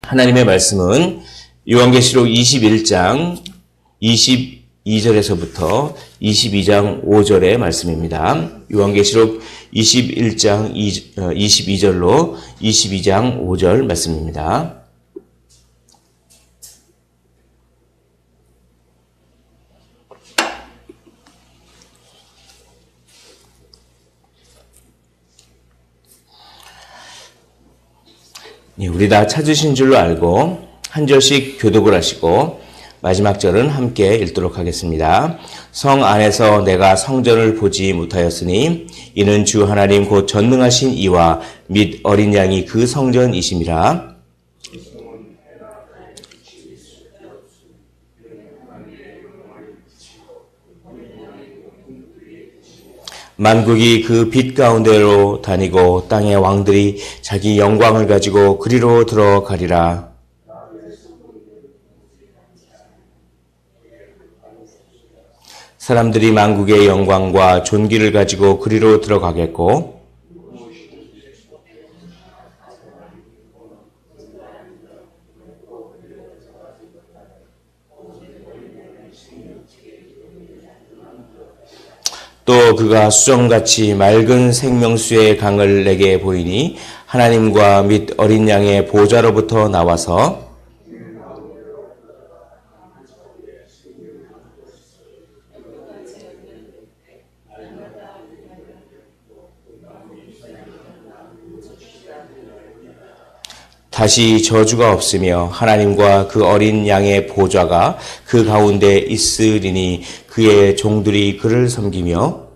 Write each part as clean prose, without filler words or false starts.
하나님의 말씀은 요한계시록 21장 22절에서부터 22장 5절의 말씀입니다. 요한계시록 21장 22절로 22장 5절 말씀입니다. 우리 다 찾으신 줄로 알고 한 절씩 교독을 하시고 마지막 절은 함께 읽도록 하겠습니다. 성 안에서 내가 성전을 보지 못하였으니 이는 주 하나님 곧 전능하신 이와 및 어린 양이 그 성전이심이라. 만국이 그 빛 가운데로 다니고 땅의 왕들이 자기 영광을 가지고 그리로 들어가리라. 사람들이 만국의 영광과 존귀를 가지고 그리로 들어가겠고 또 그가 수정같이 맑은 생명수의 강을 내게 보이니 하나님과 및 어린 양의 보좌로부터 나와서 다시 저주가 없으며 하나님과 그 어린 양의 보좌가 그 가운데 있으리니 그의 종들이 그를 섬기며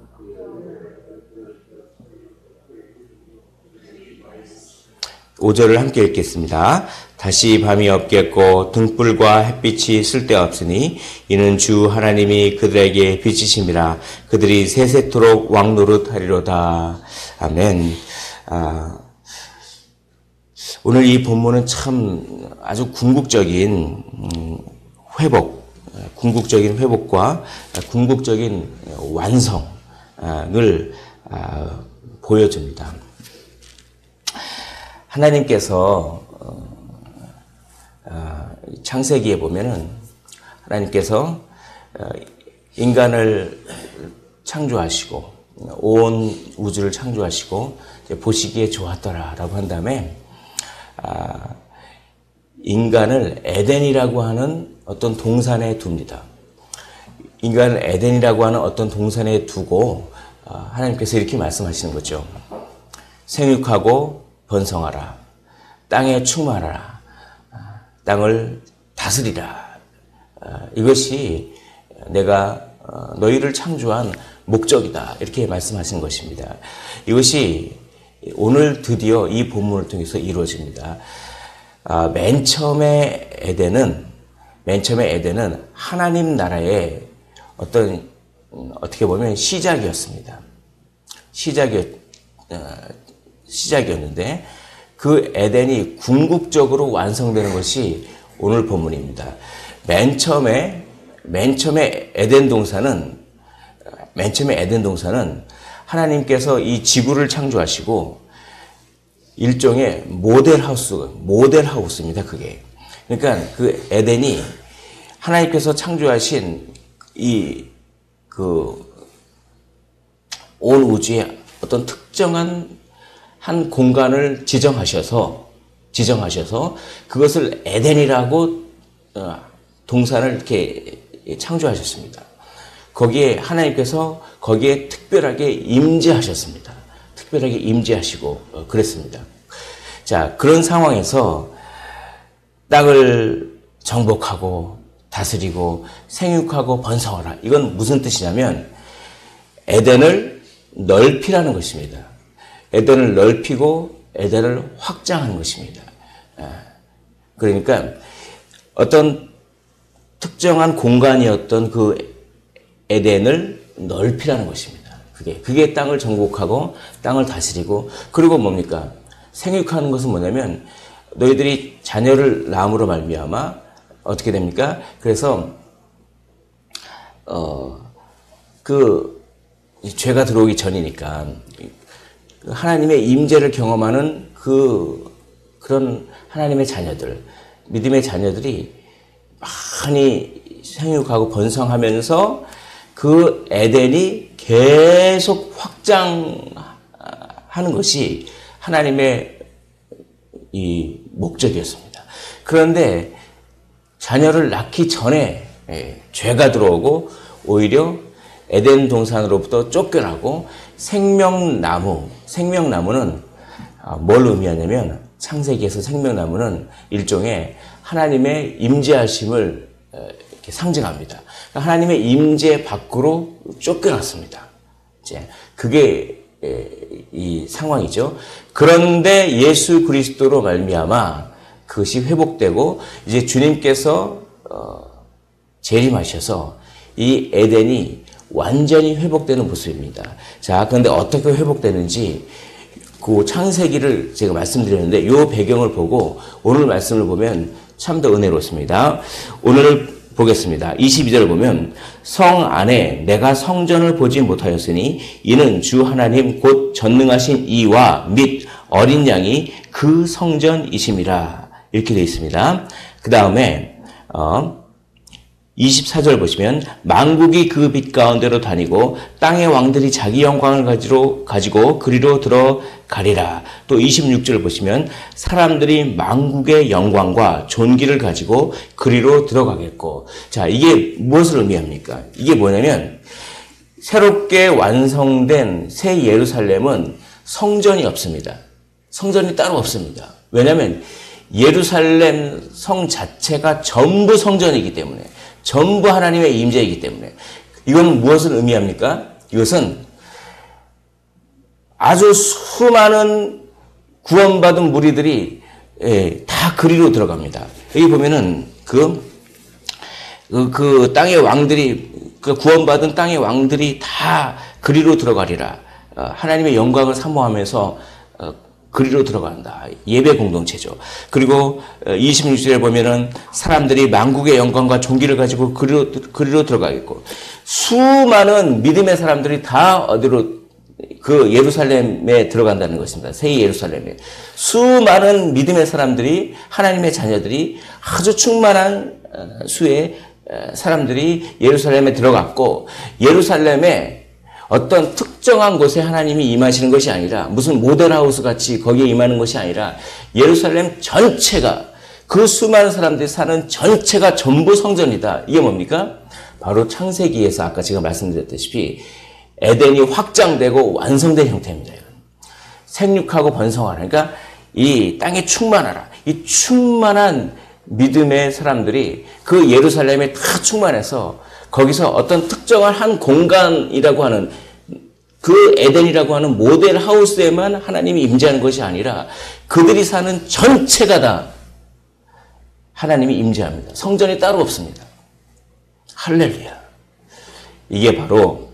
5절을 함께 읽겠습니다. 다시 밤이 없겠고 등불과 햇빛이 쓸데없으니 이는 주 하나님이 그들에게 빛이심이라. 그들이 세세토록 왕노릇하리로다. 아멘. 오늘 이 본문은 참 아주 궁극적인 궁극적인 회복과 궁극적인 완성을 보여줍니다. 하나님께서 창세기에 보면은 하나님께서 인간을 창조하시고 온 우주를 창조하시고 보시기에 좋았더라라고 한 다음에 인간을 에덴이라고 하는 어떤 동산에 둡니다. 인간을 에덴이라고 하는 어떤 동산에 두고 하나님께서 이렇게 말씀하시는 거죠. 생육하고 번성하라. 땅에 충만하라. 땅을 다스리라. 이것이 내가 너희를 창조한 목적이다. 이렇게 말씀하신 것입니다. 이것이 오늘 드디어 이 본문을 통해서 이루어집니다. 맨 처음에 에덴은 하나님 나라의 어떻게 보면 시작이었습니다. 시작이었는데 그 에덴이 궁극적으로 완성되는 것이 오늘 본문입니다. 맨 처음에 에덴 동산은 하나님께서 이 지구를 창조하시고 일종의 모델하우스입니다. 그게. 그러니까 그 에덴이 하나님께서 창조하신 온 우주의 어떤 특정한 한 공간을 지정하셔서 그것을 에덴이라고 동산을 이렇게 창조하셨습니다. 거기에 하나님께서 거기에 특별하게 임재하셨습니다. 특별하게 임재하시고 그랬습니다. 자, 그런 상황에서 땅을 정복하고 다스리고 생육하고 번성하라. 이건 무슨 뜻이냐면 에덴을 넓히라는 것입니다. 에덴을 넓히고 에덴을 확장하는 것입니다. 그러니까 어떤 특정한 공간이었던 그 에덴을 넓히라는 것입니다. 그게 땅을 정복하고 땅을 다스리고 그리고 뭡니까? 생육하는 것은 뭐냐면 너희들이 자녀를 낳음으로 말미암아 어떻게 됩니까? 그래서 죄가 들어오기 전이니까 하나님의 임재를 경험하는 그 그런 하나님의 자녀들, 믿음의 자녀들이 많이 생육하고 번성하면서 그 에덴이 계속 확장하는 것이 하나님의 이 목적이었습니다. 그런데 자녀를 낳기 전에 죄가 들어오고 오히려 에덴 동산으로부터 쫓겨나고 생명나무는 뭘 의미하냐면 창세기에서 생명나무는 일종의 하나님의 임재하심을 이렇게 상징합니다. 하나님의 임재 밖으로 쫓겨났습니다. 이제 그게 이 상황이죠. 그런데 예수 그리스도로 말미암아 그것이 회복되고 이제 주님께서 재림하셔서 이 에덴이 완전히 회복되는 모습입니다. 자, 그런데 어떻게 회복되는지 그 창세기를 제가 말씀드렸는데 이 배경을 보고 오늘 말씀을 보면 참 더 은혜롭습니다. 오늘 보겠습니다. 22절을 보면 성 안에 내가 성전을 보지 못하였으니 이는 주 하나님 곧 전능하신 이와 및 어린 양이 그 성전이심이라 이렇게 되어 있습니다. 그 다음에 24절 보시면 만국이 그 빛 가운데로 다니고 땅의 왕들이 자기 영광을 가지고 그리로 들어가리라. 또 26절 보시면 사람들이 만국의 영광과 존귀를 가지고 그리로 들어가겠고. 자, 이게 무엇을 의미합니까? 이게 뭐냐면 새롭게 완성된 새 예루살렘은 성전이 없습니다. 성전이 따로 없습니다. 왜냐하면 예루살렘 성 자체가 전부 성전이기 때문에, 전부 하나님의 임재이기 때문에. 이건 무엇을 의미합니까? 이것은 아주 수많은 구원받은 무리들이 다 그리로 들어갑니다. 여기 보면은 그 땅의 왕들이, 그 구원받은 땅의 왕들이 다 그리로 들어가리라. 하나님의 영광을 사모하면서 그리로 들어간다. 예배 공동체죠. 그리고 26절에 보면은 사람들이 만국의 영광과 존귀를 가지고 그리로 들어가겠고, 수많은 믿음의 사람들이 다 어디로 그 예루살렘에 들어간다는 것입니다. 새 예루살렘에 수많은 믿음의 사람들이, 하나님의 자녀들이, 아주 충만한 수의 사람들이 예루살렘에 들어갔고, 예루살렘에 어떤 특정한 곳에 하나님이 임하시는 것이 아니라, 무슨 모델하우스 같이 거기에 임하는 것이 아니라 예루살렘 전체가, 그 수많은 사람들이 사는 전체가 전부 성전이다. 이게 뭡니까? 바로 창세기에서 아까 제가 말씀드렸다시피 에덴이 확장되고 완성된 형태입니다. 생육하고 번성하라. 그러니까 이 땅에 충만하라. 이 충만한 믿음의 사람들이 그 예루살렘에 다 충만해서 거기서 어떤 특정한 한 공간이라고 하는, 그 에덴이라고 하는 모델 하우스에만 하나님이 임재하는 것이 아니라 그들이 사는 전체가 다 하나님이 임재합니다. 성전이 따로 없습니다. 할렐루야. 이게 바로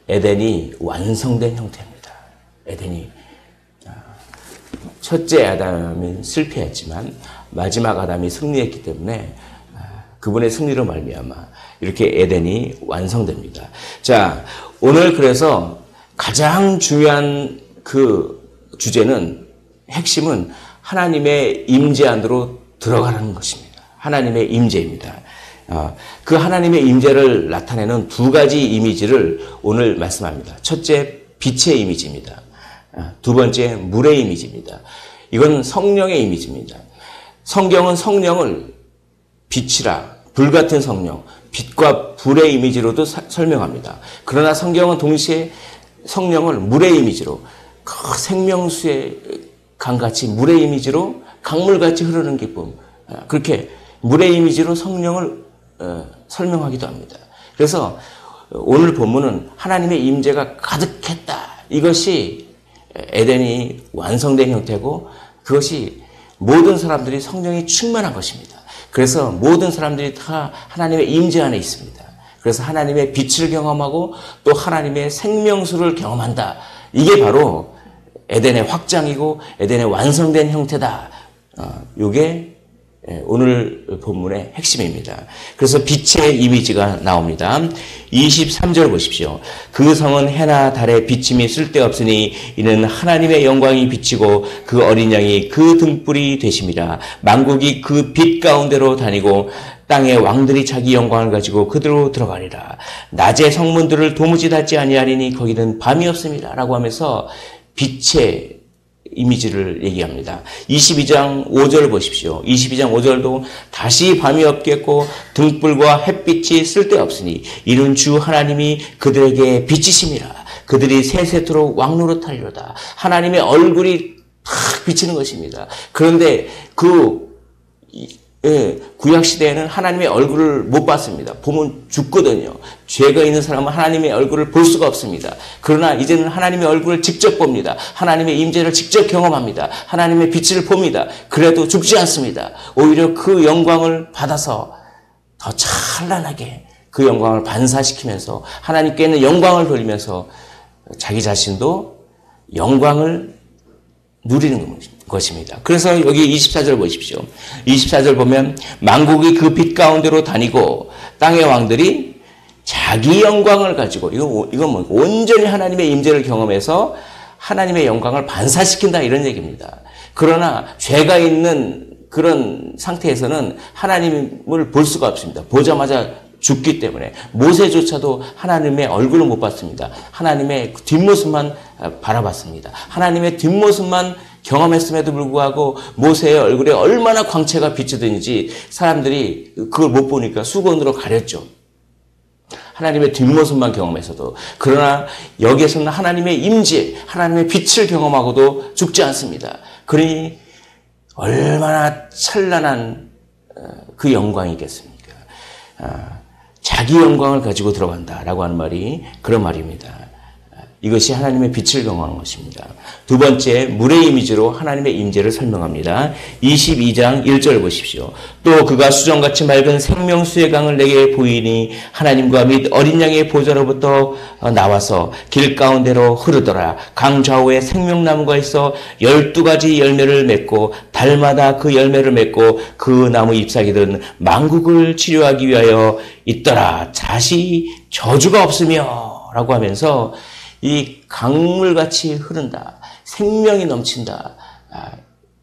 에덴이 완성된 형태입니다. 에덴이 첫째 아담이 실패했지만 마지막 아담이 승리했기 때문에 그분의 승리로 말미암아 이렇게 에덴이 완성됩니다. 자, 오늘 그래서 가장 중요한 그 주제는, 핵심은 하나님의 임재 안으로 들어가는 것입니다. 하나님의 임재입니다. 그 하나님의 임재를 나타내는 두 가지 이미지를 오늘 말씀합니다. 첫째, 빛의 이미지입니다. 두 번째, 물의 이미지입니다. 이건 성령의 이미지입니다. 성경은 성령을 빛이라, 불같은 성령, 빛과 불의 이미지로도 설명합니다. 그러나 성경은 동시에 성령을 물의 이미지로, 그 생명수의 강같이 물의 이미지로, 강물같이 흐르는 기쁨, 그렇게 물의 이미지로 성령을 설명하기도 합니다. 그래서 오늘 본문은 하나님의 임재가 가득했다. 이것이 에덴이 완성된 형태고, 그것이 모든 사람들이 성령이 충만한 것입니다. 그래서 모든 사람들이 다 하나님의 임재 안에 있습니다. 그래서 하나님의 빛을 경험하고 또 하나님의 생명수를 경험한다. 이게 바로 에덴의 확장이고 에덴의 완성된 형태다. 이게 오늘 본문의 핵심입니다. 그래서 빛의 이미지가 나옵니다. 23절 보십시오. 그 성은 해나 달의 비침이 쓸데없으니 이는 하나님의 영광이 비치고 그 어린 양이 그 등불이 되심이라. 만국이 그 빛 가운데로 다니고 땅의 왕들이 자기 영광을 가지고 그대로 들어가리라. 낮의 성문들을 도무지 닫지 아니하리니 거기는 밤이 없습니다. 라고 하면서 빛의 이미지를 얘기합니다. 22장 5절 보십시오. 22장 5절도 다시 밤이 없겠고 등불과 햇빛이 쓸데없으니 이는 주 하나님이 그들에게 빛이심이라. 그들이 세세토록 왕노릇하리로다. 하나님의 얼굴이 탁 비치는 것입니다. 그런데 구약 시대에는 하나님의 얼굴을 못 봤습니다. 보면 죽거든요. 죄가 있는 사람은 하나님의 얼굴을 볼 수가 없습니다. 그러나 이제는 하나님의 얼굴을 직접 봅니다. 하나님의 임재를 직접 경험합니다. 하나님의 빛을 봅니다. 그래도 죽지 않습니다. 오히려 그 영광을 받아서 더 찬란하게 그 영광을 반사시키면서 하나님께 있는 영광을 돌리면서 자기 자신도 영광을 누리는 것입니다. 그래서 여기 24절 보십시오. 24절 보면 만국이 그 빛 가운데로 다니고 땅의 왕들이 자기 영광을 가지고 이건 뭐 온전히 하나님의 임재를 경험해서 하나님의 영광을 반사시킨다 이런 얘기입니다. 그러나 죄가 있는 그런 상태에서는 하나님을 볼 수가 없습니다. 보자마자 죽기 때문에 모세조차도 하나님의 얼굴을 못 봤습니다. 하나님의 뒷모습만 바라봤습니다. 하나님의 뒷모습만 경험했음에도 불구하고 모세의 얼굴에 얼마나 광채가 비치든지 사람들이 그걸 못 보니까 수건으로 가렸죠. 하나님의 뒷모습만 경험해서도. 그러나 여기에서는 하나님의 임재, 하나님의 빛을 경험하고도 죽지 않습니다. 그러니 얼마나 찬란한 그 영광이겠습니까? 자기 영광을 가지고 들어간다라고 하는 말이 그런 말입니다. 이것이 하나님의 빛을 경험하는 것입니다. 두 번째, 물의 이미지로 하나님의 임재를 설명합니다. 22장 1절 보십시오. 또 그가 수정같이 맑은 생명수의 강을 내게 보이니 하나님과 및 어린 양의 보좌로부터 나와서 길 가운데로 흐르더라. 강 좌우에 생명나무가 있어 12가지 열매를 맺고 달마다 그 열매를 맺고 그 나무 잎사귀들은 만국을 치료하기 위하여 있더라. 자시 저주가 없으며 라고 하면서 이 강물같이 흐른다. 생명이 넘친다.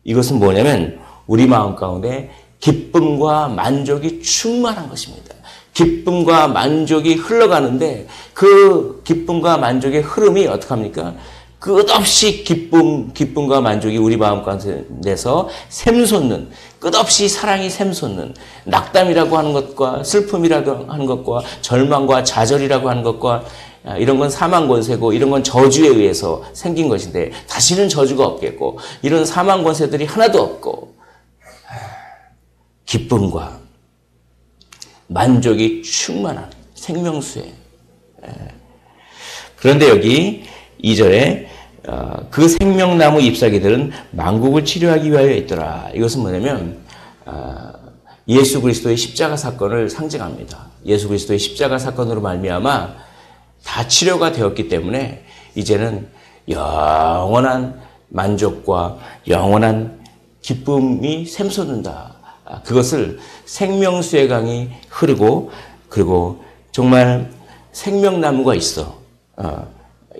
이것은 뭐냐면 우리 마음 가운데 기쁨과 만족이 충만한 것입니다. 기쁨과 만족이 흘러가는데 그 기쁨과 만족의 흐름이 어떡합니까? 끝없이 기쁨과 만족이 우리 마음 가운데서 샘솟는, 끝없이 사랑이 샘솟는, 낙담이라고 하는 것과 슬픔이라고 하는 것과 절망과 좌절이라고 하는 것과 이런 건 사망 권세고 이런 건 저주에 의해서 생긴 것인데 다시는 저주가 없겠고 이런 사망 권세들이 하나도 없고 기쁨과 만족이 충만한 생명수에. 그런데 여기 2절에 그 생명나무 잎사귀들은 만국을 치료하기 위하여 있더라. 이것은 뭐냐면 예수 그리스도의 십자가 사건을 상징합니다. 예수 그리스도의 십자가 사건으로 말미암아 다 치료가 되었기 때문에 이제는 영원한 만족과 영원한 기쁨이 샘솟는다. 그것을 생명수의 강이 흐르고 그리고 정말 생명나무가 있어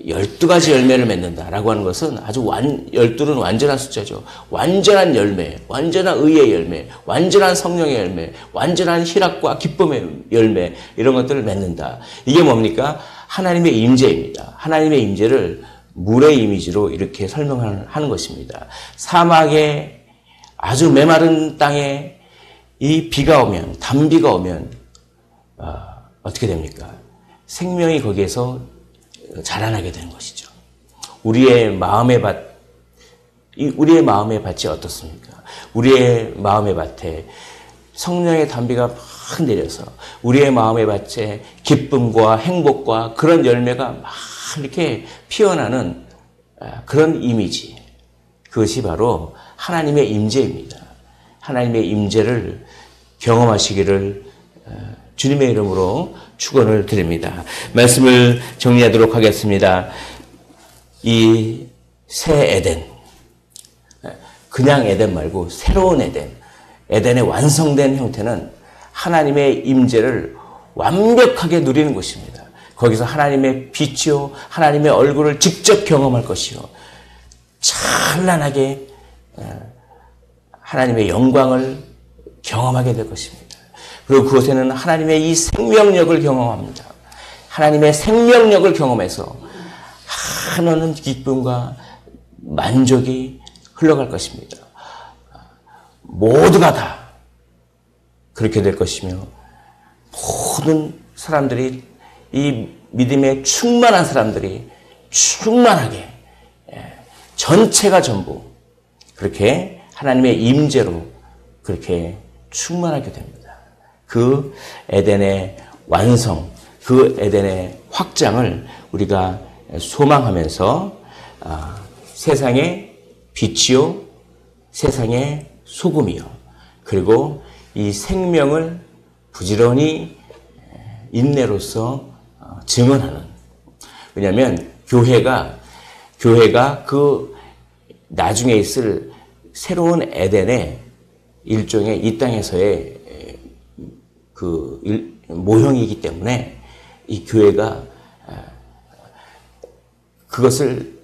12가지 열매를 맺는다라고 하는 것은 아주 12는 완전한 숫자죠. 완전한 열매, 완전한 의의 열매, 완전한 성령의 열매, 완전한 희락과 기쁨의 열매 이런 것들을 맺는다. 이게 뭡니까? 하나님의 임재입니다. 하나님의 임재를 물의 이미지로 이렇게 설명하는 것입니다. 사막에 아주 메마른 땅에 이 비가 오면, 단비가 오면 어떻게 됩니까? 생명이 거기에서 자라나게 되는 것이죠. 우리의 마음의 밭이 어떻습니까? 우리의 마음의 밭에 성령의 단비가 막 내려서 우리의 마음의 밭에 기쁨과 행복과 그런 열매가 막 이렇게 피어나는 그런 이미지. 그것이 바로 하나님의 임재입니다. 하나님의 임재를 경험하시기를 주님의 이름으로 축원을 드립니다. 말씀을 정리하도록 하겠습니다. 이 새 에덴, 그냥 에덴 말고 새로운 에덴, 에덴의 완성된 형태는 하나님의 임재를 완벽하게 누리는 것입니다. 거기서 하나님의 빛이요, 하나님의 얼굴을 직접 경험할 것이요, 찬란하게 하나님의 영광을 경험하게 될 것입니다. 그리고 그곳에는 하나님의 이 생명력을 경험합니다. 하나님의 생명력을 경험해서 한없는 기쁨과 만족이 흘러갈 것입니다. 모두가 다 그렇게 될 것이며, 모든 사람들이, 이 믿음에 충만한 사람들이 충만하게, 전체가 전부 그렇게 하나님의 임재로 그렇게 충만하게 됩니다. 그 에덴의 완성, 그 에덴의 확장을 우리가 소망하면서 세상의 빛이요, 세상의 소금이요, 그리고 이 생명을 부지런히 인내로서 증언하는. 왜냐하면 교회가 그 나중에 있을 새로운 에덴의 일종의 이 땅에서의 그 모형이기 때문에 이 교회가 그것을,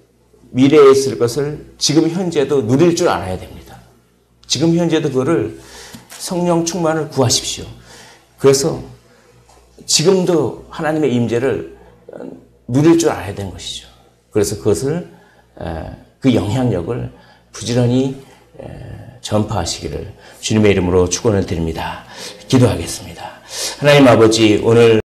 미래에 있을 것을 지금 현재도 누릴 줄 알아야 됩니다. 지금 현재도 그거를 성령 충만을 구하십시오. 그래서 지금도 하나님의 임재를 누릴 줄 알아야 되는 것이죠. 그래서 그것을, 그 영향력을 부지런히 전파하시기를 주님의 이름으로 축원을 드립니다. 기도하겠습니다. 하나님 아버지, 오늘